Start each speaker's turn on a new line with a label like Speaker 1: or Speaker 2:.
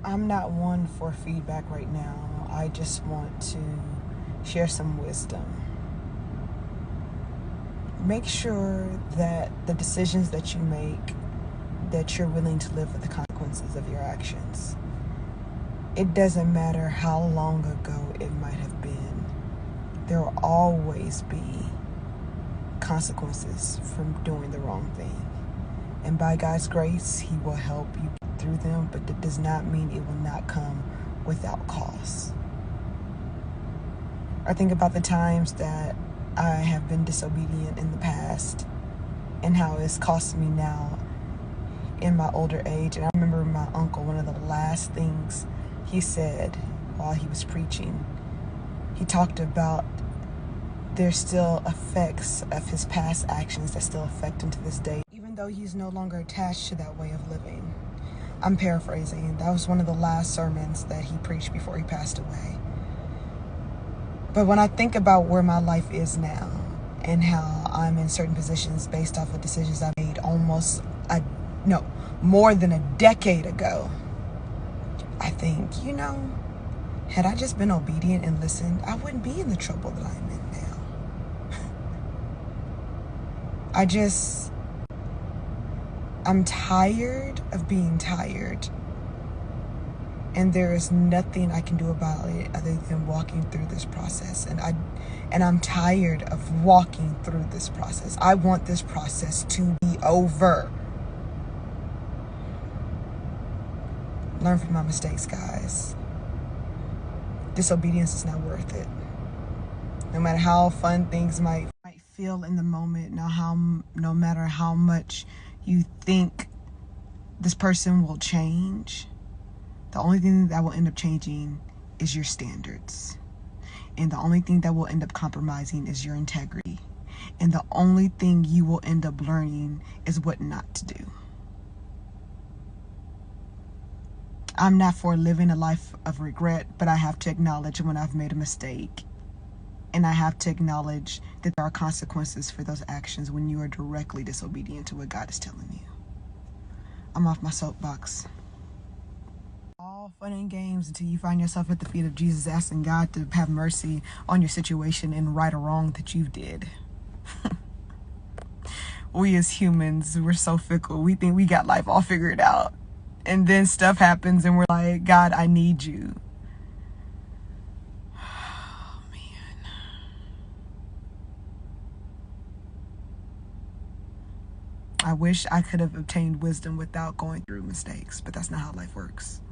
Speaker 1: I'm not one for feedback right now. I just want to share some wisdom. Make sure that the decisions that you make, that you're willing to live with the consequences of your actions. It doesn't matter how long ago it might have been. There will always be consequences from doing the wrong thing. And by God's grace, He will help you through them, but that does not mean it will not come without cost. I think about the times that I have been disobedient in the past and how it's cost me now in my older age. And I remember my uncle, one of the last things he said while he was preaching, he talked about there's still effects of his past actions that still affect him to this day, even though he's no longer attached to that way of living. I'm paraphrasing. That was one of the last sermons that he preached before he passed away. But when I think about where my life is now and how I'm in certain positions based off of decisions I made more than a decade ago, I think, had I just been obedient and listened, I wouldn't be in the trouble that I'm in now. I'm tired of being tired. And there is nothing I can do about it other than walking through this process. And I'm tired of walking through this process. I want this process to be over. Learn from my mistakes, guys. Disobedience is not worth it. No matter how fun things might feel in the moment, no matter how much you think this person will change, the only thing that will end up changing is your standards. And the only thing that will end up compromising is your integrity. And the only thing you will end up learning is what not to do. I'm not for living a life of regret, but I have to acknowledge when I've made a mistake. And I have to acknowledge that there are consequences for those actions when you are directly disobedient to what God is telling you. I'm off my soapbox. All fun and games until you find yourself at the feet of Jesus asking God to have mercy on your situation and right or wrong that you did. We as humans, we're so fickle. We think we got life all figured out. And then stuff happens and we're like, God, I need you. Oh, man. I wish I could have obtained wisdom without going through mistakes, but that's not how life works.